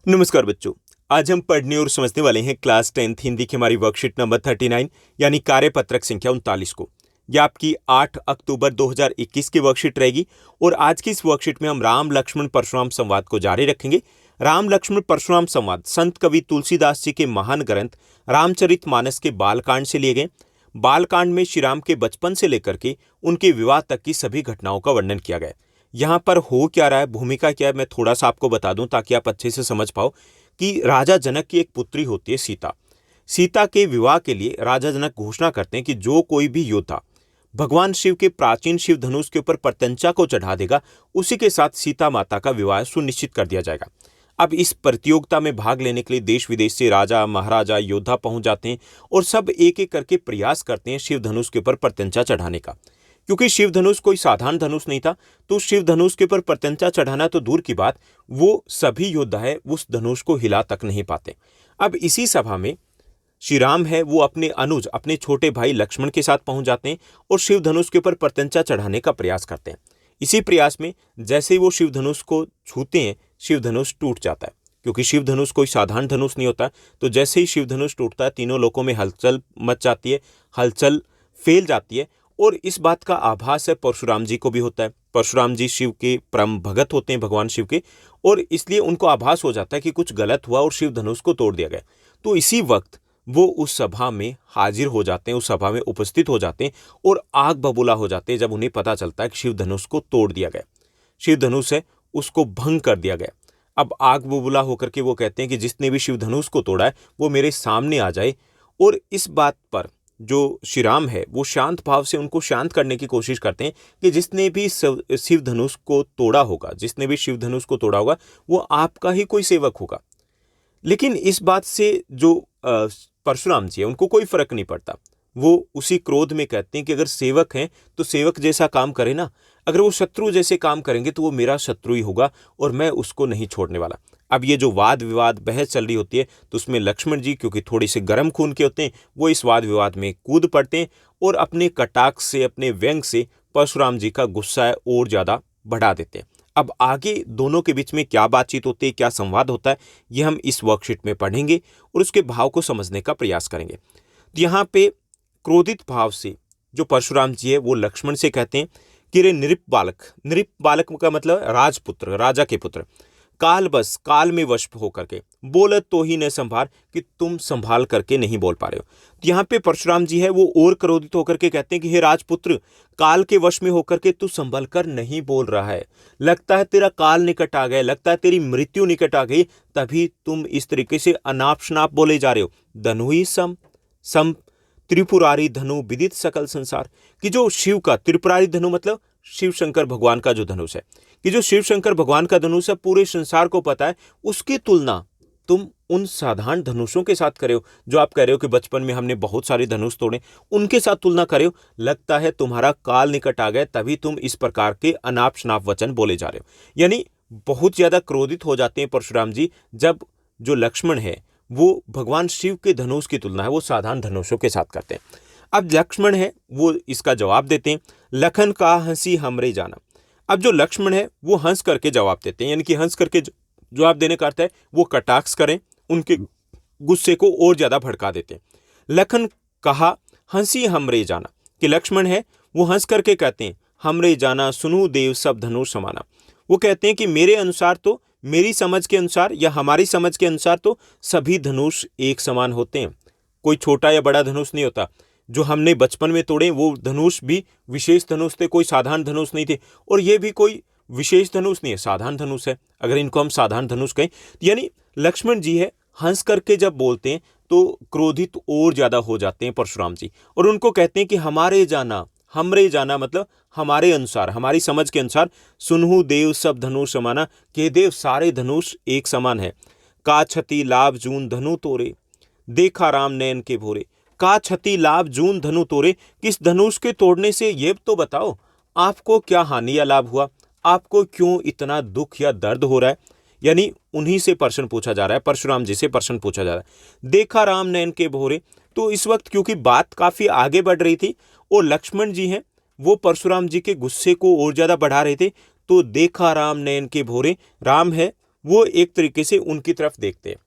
नमस्कार बच्चों। आज हम पढ़ने और समझने वाले हैं क्लास 10th हिंदी की हमारी वर्कशीट नंबर 39 यानी कार्यपत्रक संख्या 39 को। यह आपकी 8 अक्टूबर 2021 की वर्कशीट रहेगी और आज की इस वर्कशीट में हम राम लक्ष्मण परशुराम संवाद को जारी रखेंगे। राम लक्ष्मण परशुराम संवाद संत कवि तुलसीदास जी के महान ग्रंथ रामचरितमानस के बालकांड से लिए गए। बालकांड में श्री राम के बचपन से लेकर के उनके विवाह तक की सभी घटनाओं का वर्णन किया गया है। यहाँ पर हो क्या रहा है, भूमिका क्या है, मैं थोड़ा सा आपको बता दूं ताकि आप अच्छे से समझ पाओ कि राजा जनक की एक पुत्री होती है सीता। सीता के विवाह के लिए राजा जनक घोषणा करते हैं कि जो कोई भी योद्धा भगवान शिव के प्राचीन शिव धनुष के ऊपर प्रत्यंचा को चढ़ा देगा, उसी के साथ सीता माता का विवाह सुनिश्चित कर दिया जाएगा। अब इस प्रतियोगिता में भाग लेने के लिए देश विदेश से राजा महाराजा योद्धा पहुंच जाते हैं और सब एक एक करके प्रयास करते हैं शिव धनुष के ऊपर प्रत्यंचा चढ़ाने का। क्योंकि शिव धनुष कोई साधारण धनुष नहीं था, तो शिव धनुष के ऊपर प्रत्यंचा चढ़ाना तो दूर की बात, वो सभी योद्धा है उस धनुष को हिला तक नहीं पाते। अब इसी सभा में श्री राम है वो अपने अनुज अपने छोटे भाई लक्ष्मण के साथ पहुंच जाते हैं और शिव धनुष के ऊपर प्रत्यंचा चढ़ाने का प्रयास करते हैं। इसी प्रयास में जैसे ही वो शिव धनुष को छूते हैं, शिव धनुष टूट जाता है। क्योंकि शिव धनुष कोई साधारण धनुष नहीं होता, तो जैसे ही शिव धनुष टूटता है, तीनों लोकों में हलचल मच जाती है, हलचल फैल जाती है। और इस बात का आभास है परशुराम जी को भी होता है। परशुराम जी शिव के परम भगत होते हैं, भगवान शिव के, और इसलिए उनको आभास हो जाता है कि कुछ गलत हुआ और शिव धनुष को तोड़ दिया गया। तो इसी वक्त वो उस सभा में हाजिर हो जाते हैं, उस सभा में उपस्थित हो जाते हैं और आग बबूला हो जाते हैं जब उन्हें पता चलता है कि शिव धनुष को तोड़ दिया गया, शिव धनुष है उसको भंग कर दिया गया। अब आग बबूला होकर के वो कहते हैं कि जिसने भी शिव धनुष को तोड़ा है वो मेरे सामने आ जाए। और इस बात पर जो श्री राम है वो शांत भाव से उनको शांत करने की कोशिश करते हैं कि जिसने भी शिव धनुष को तोड़ा होगा, जिसने भी शिव धनुष को तोड़ा होगा, वो आपका ही कोई सेवक होगा। लेकिन इस बात से जो परशुराम जी है उनको कोई फर्क नहीं पड़ता। वो उसी क्रोध में कहते हैं कि अगर सेवक हैं तो सेवक जैसा काम करे ना, अगर वो शत्रु जैसे काम करेंगे तो वो मेरा शत्रु ही होगा और मैं उसको नहीं छोड़ने वाला। अब ये जो वाद विवाद बहस चल रही होती है, तो उसमें लक्ष्मण जी क्योंकि थोड़े से गर्म खून के होते हैं, वो इस वाद विवाद में कूद पड़ते हैं और अपने कटाक्ष से, अपने व्यंग से परशुराम जी का गुस्सा है और ज़्यादा बढ़ा देते हैं। अब आगे दोनों के बीच में क्या बातचीत होती है, क्या संवाद होता है, ये हम इस वर्कशीट में पढ़ेंगे और उसके भाव को समझने का प्रयास करेंगे। तो यहाँ पे क्रोधित भाव से जो परशुराम जी है वो लक्ष्मण से कहते हैं कि रे नृप बालक का मतलब राजपुत्र, राजा के पुत्र, काल बस काल में वश होकर के बोलत तो ही न संभाल, कि तुम संभाल करके नहीं बोल पा रहे हो। तो यहाँ पे परशुराम जी है वो और क्रोधित होकर के कहते हैं कि हे राजपुत्र, काल के वश में होकर के तू संभल कर नहीं बोल रहा है। लगता है तेरा काल निकट आ गया, लगता है तेरी मृत्यु निकट आ गई, तभी तुम इस तरीके से अनाप शनाप बोले जा रहे हो। धनु ही सम सम त्रिपुरारी धनु विदित सकल संसार, कि जो शिव का त्रिपुरारी धनु मतलब शिव शंकर भगवान का जो धनुष है, कि जो शिव शंकर भगवान का धनुष है पूरे संसार को पता है, उसकी तुलना तुम उन साधारण धनुषों के साथ करे हो। जो आप कह रहे हो कि बचपन में हमने बहुत सारे धनुष तोड़े, उनके साथ तुलना करे हो। लगता है तुम्हारा काल निकट आ गया, तभी तुम इस प्रकार के अनाप शनाप वचन बोले जा रहे हो। यानी बहुत ज्यादा क्रोधित हो जाते हैं परशुराम जी जब जो लक्ष्मण है वो भगवान शिव के धनुष की तुलना है वो साधारण धनुषों के साथ करते हैं। अब लक्ष्मण है वो इसका जवाब देते हैं, लखन का हंसी हमरे जाना। अब जो लक्ष्मण है वो हंस करके जवाब देते हैं, यानी कि हंस करके जवाब देने का अर्थ है वो कटाक्ष करें, उनके गुस्से को और ज्यादा भड़का देते हैं। लखन कहा हंसी हमरे जाना, कि लक्ष्मण है वो हंस करके कहते हैं हमरे जाना सुनु देव सब धनुष समाना। वो कहते हैं कि मेरे अनुसार तो, मेरी समझ के अनुसार या हमारी समझ के अनुसार तो सभी धनुष एक समान होते हैं, कोई छोटा या बड़ा धनुष नहीं होता। जो हमने बचपन में तोड़े वो धनुष भी विशेष धनुष थे, कोई साधारण धनुष नहीं थे, और ये भी कोई विशेष धनुष नहीं है, साधारण धनुष है, अगर इनको हम साधारण धनुष कहें। यानी लक्ष्मण जी है हंस करके जब बोलते हैं तो क्रोधित और ज्यादा हो जाते हैं परशुराम जी, और उनको कहते हैं कि हमारे जाना, हमरे जाना मतलब हमारे अनुसार, हमारी समझ के अनुसार, सुनहु देव सब धनुष समाना, के देव सारे धनुष एक समान है। का क्षति लाभ जून धनु तोरे, देखा राम नयन के भोरे। का क्षति लाभ जून धनु तोरे, किस धनुष के तोड़ने से ये तो बताओ आपको क्या हानि या लाभ हुआ, आपको क्यों इतना दुख या दर्द हो रहा है। यानी उन्हीं से प्रश्न पूछा जा रहा है, परशुराम जी से प्रश्न पूछा जा रहा है। देखा राम नयन के भोरे, तो इस वक्त क्योंकि बात काफी आगे बढ़ रही थी और लक्ष्मण जी हैं वो परशुराम जी के गुस्से को और ज्यादा बढ़ा रहे थे, तो देखा राम नयन के भोरे, राम है वो एक तरीके से उनकी तरफ देखते हैं,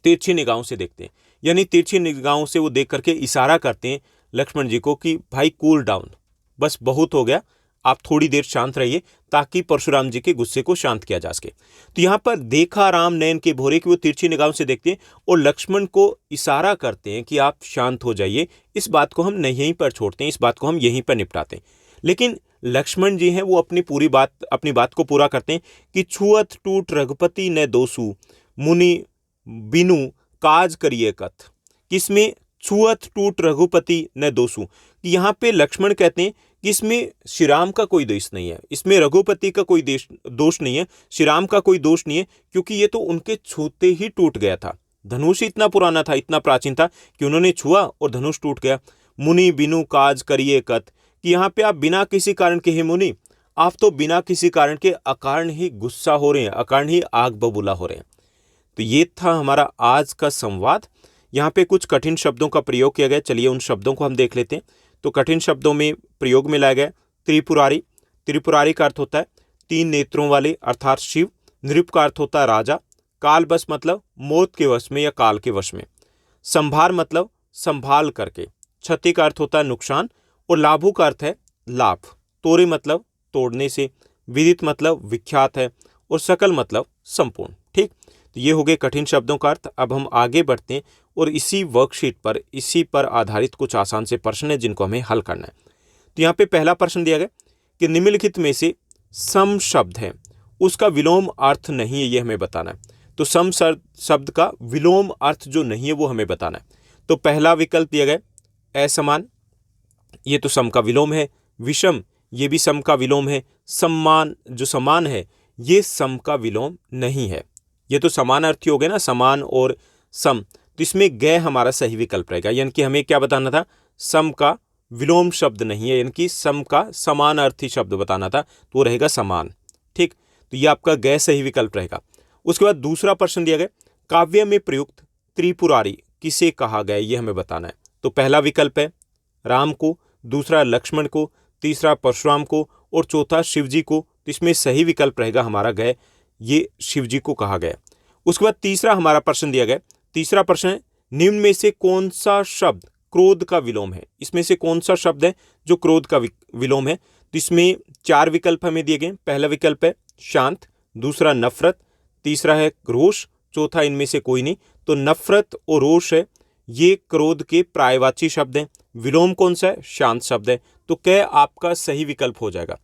तिरछी निगाहों से देखते हैं, यानी तिरछी निगाहों से वो देख करके इशारा करते हैं लक्ष्मण जी को कि भाई कूल डाउन, बस बहुत हो गया, आप थोड़ी देर शांत रहिए, ताकि परशुराम जी के गुस्से को शांत किया जा सके। तो यहाँ पर देखा राम नयन के भोरे कि वो तिरछी निगाहों से देखते हैं और लक्ष्मण को इशारा करते हैं कि आप शांत हो जाइए, इस बात को हम यहीं पर छोड़ते हैं, इस बात को हम यहीं पर निपटाते हैं। लेकिन लक्ष्मण जी हैं वो अपनी बात को पूरा करते हैं कि छुअत टूट रघुपति न दोसु, मुनि बिनु काज करिए कथ। किसमें छुअत टूट रघुपति न दोसु, कि यहाँ पे लक्ष्मण कहते हैं कि इसमें श्री राम का कोई दोष नहीं है, इसमें रघुपति का कोई दोष नहीं है, श्री राम का कोई दोष नहीं है, क्योंकि ये तो उनके छूते ही टूट गया था। धनुष इतना पुराना था, इतना प्राचीन था कि उन्होंने छुआ और धनुष टूट गया। मुनि बिनु काज करिए कथ, कि यहाँ पे आप बिना किसी कारण के, हे मुनि, आप तो बिना किसी कारण के अकारण ही गुस्सा हो रहे हैं, अकारण ही आग बबूला हो रहे हैं। तो ये था हमारा आज का संवाद। यहाँ पे कुछ कठिन शब्दों का प्रयोग किया गया, चलिए उन शब्दों को हम देख लेते हैं। तो कठिन शब्दों में प्रयोग में लाया गया त्रिपुरारी। त्रिपुरारी का अर्थ होता है तीन नेत्रों वाले अर्थात शिव। नृप का अर्थ होता है राजा। कालवश मतलब मौत के वश में या काल के वश में। संभार मतलब संभाल करके। क्षति का अर्थ होता है नुकसान। और लाभु का अर्थ है लाभ। तोरे मतलब तोड़ने से। विदित मतलब विख्यात है। और सकल मतलब संपूर्ण। ठीक, तो ये हो गए कठिन शब्दों का अर्थ। अब हम आगे बढ़ते हैं और इसी वर्कशीट पर, इसी पर आधारित कुछ आसान से प्रश्न है जिनको हमें हल करना है। तो यहाँ पे पहला प्रश्न दिया गया कि निम्नलिखित में से सम शब्द है, उसका विलोम अर्थ नहीं है, ये हमें बताना है। तो सम शब्द का विलोम अर्थ जो नहीं है वो हमें बताना है। तो पहला विकल्प दिया गया असमान, ये तो सम का विलोम है। विषम, ये भी सम का विलोम है। सम्मान, जो समान है, ये सम का विलोम नहीं है। ये तो समान अर्थी हो गए ना, समान और सम। तो इसमें गय हमारा सही विकल्प रहेगा, यानी कि हमें क्या बताना था, सम का विलोम शब्द नहीं है, यानी कि सम का समान अर्थी शब्द बताना था, तो वो रहेगा समान। ठीक, तो ये आपका गय सही विकल्प रहेगा। उसके बाद दूसरा प्रश्न दिया गया काव्य में प्रयुक्त त्रिपुरारी किसे कहा गया, ये हमें बताना है। तो पहला विकल्प है राम को, दूसरा लक्ष्मण को, तीसरा परशुराम को और चौथा शिव जी को। तो इसमें सही विकल्प रहेगा हमारा गय, ये शिव जी को कहा गया। उसके बाद तीसरा हमारा प्रश्न दिया गया। तीसरा प्रश्न है निम्न में से कौन सा शब्द क्रोध का विलोम है। इसमें से कौन सा शब्द है जो क्रोध का विलोम है। तो इसमें चार विकल्प हमें दिए गए। पहला विकल्प है शांत, दूसरा नफरत, तीसरा है रोष, चौथा इनमें से कोई नहीं। तो नफरत और रोष है, ये क्रोध के पर्यायवाची शब्द हैं। विलोम कौन सा है, शांत शब्द है। तो कै आपका सही विकल्प हो जाएगा।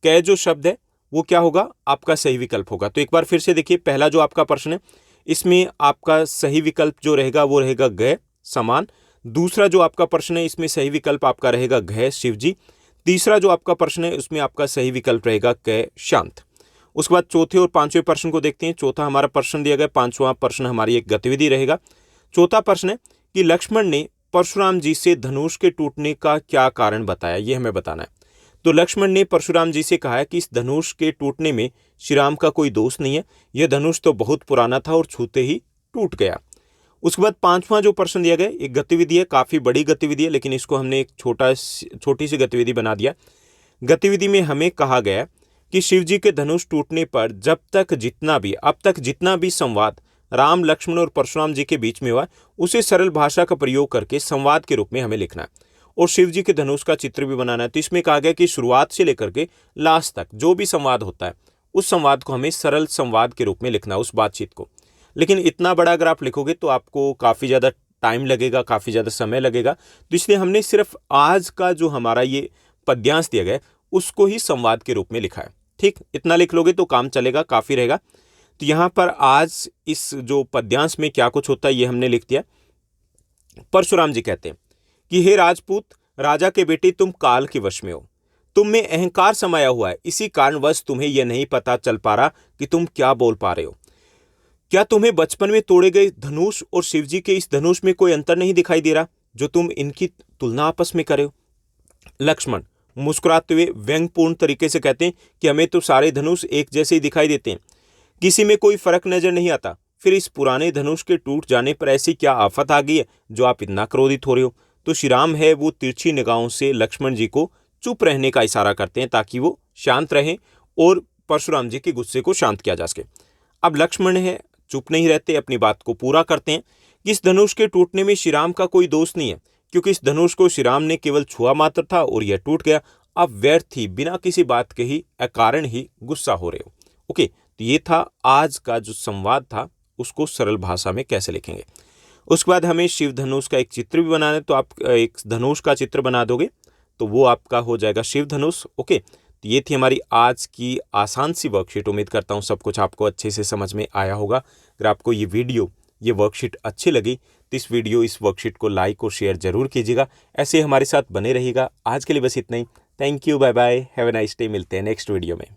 कै जो शब्द है वो क्या होगा, आपका सही विकल्प होगा। तो एक बार फिर से देखिए, पहला जो आपका प्रश्न है इसमें आपका सही विकल्प जो रहेगा वो रहेगा गय समान। दूसरा जो आपका प्रश्न है इसमें सही विकल्प आपका रहेगा गय शिव जी। तीसरा जो आपका प्रश्न है उसमें आपका सही विकल्प रहेगा कै शांत। उसके बाद चौथे और पांचवें प्रश्न को देखते हैं। चौथा हमारा प्रश्न दिया गया, पांचवा प्रश्न हमारी एक गतिविधि रहेगा। चौथा प्रश्न है कि लक्ष्मण ने परशुराम जी से धनुष के टूटने का क्या कारण बताया, ये हमें बताना है। तो लक्ष्मण ने परशुराम जी से कहा है कि इस धनुष के टूटने में श्री राम का कोई दोष नहीं है, यह धनुष तो बहुत पुराना था और छूते ही टूट गया। उसके बाद पांचवा जो प्रश्न दिया गया, एक गतिविधि है, काफ़ी बड़ी गतिविधि है, लेकिन इसको हमने एक छोटी सी गतिविधि बना दिया। गतिविधि में हमें कहा गया कि शिव जी के धनुष टूटने पर अब तक जितना भी संवाद राम लक्ष्मण और परशुराम जी के बीच में हुआ, उसे सरल भाषा का प्रयोग करके संवाद के रूप में हमें लिखना है और शिव जी के धनुष का चित्र भी बनाना है। तो इसमें कहा गया कि शुरुआत से लेकर के लास्ट तक जो भी संवाद होता है उस संवाद को हमें सरल संवाद के रूप में लिखना है, उस बातचीत को। लेकिन इतना बड़ा अगर आप लिखोगे तो आपको काफ़ी ज़्यादा टाइम लगेगा, काफ़ी ज़्यादा समय लगेगा। तो इसलिए हमने सिर्फ आज का जो हमारा ये पद्यांश दिया गया उसको ही संवाद के रूप में लिखा है। ठीक, इतना लिख लोगे तो काम चलेगा, काफ़ी रहेगा। तो यहाँ पर आज इस जो पद्यांश में क्या कुछ होता है ये हमने लिख दिया। परशुराम जी कहते हैं कि हे राजपूत राजा के बेटे, तुम काल के वश में हो, तुम में अहंकार समाया हुआ है, इसी कारणवश तुम्हें यह नहीं पता चल पा रहा कि तुम क्या बोल पा रहे हो। क्या तुम्हें बचपन में तोड़े गए धनुष और शिवजी के इस धनुष में कोई अंतर नहीं दिखाई दे रहा जो तुम इनकी तुलना आपस में करे हो। लक्ष्मण मुस्कुराते हुए व्यंग्यपूर्ण तरीके से कहते हैं कि हमें तो सारे धनुष एक जैसे ही दिखाई देते हैं, किसी में कोई फर्क नजर नहीं आता। फिर इस पुराने धनुष के टूट जाने पर ऐसी क्या आफत आ गई है जो आप इतना क्रोधित हो रहे हो। तो श्री राम है वो तिरछी निगाहों से लक्ष्मण जी को चुप रहने का इशारा करते हैं ताकि वो शांत रहें और परशुराम जी के गुस्से को शांत किया जा सके। अब लक्ष्मण है, चुप नहीं रहते, अपनी बात को पूरा करते हैं कि इस धनुष के टूटने में श्री राम का कोई दोष नहीं है, क्योंकि इस धनुष को श्री राम ने केवल छुआ मात्र था और यह टूट गया। आप व्यर्थ ही, बिना किसी बात के ही, अकारण ही गुस्सा हो रहे हो। ओके, तो ये था आज का जो संवाद था, उसको सरल भाषा में कैसे लिखेंगे। उसके बाद हमें शिव धनुष का एक चित्र भी बनाना है, तो आप एक धनुष का चित्र बना दोगे तो वो आपका हो जाएगा शिव धनुष। ओके, तो ये थी हमारी आज की आसान सी वर्कशीट। उम्मीद करता हूँ सब कुछ आपको अच्छे से समझ में आया होगा। अगर आपको ये वीडियो, ये वर्कशीट अच्छी लगी तो इस वर्कशीट को लाइक और शेयर जरूर कीजिएगा। ऐसे हमारे साथ बने रहिएगा। आज के लिए बस इतना ही। Thank you, bye bye, have a nice day. मिलते हैं नेक्स्ट वीडियो में।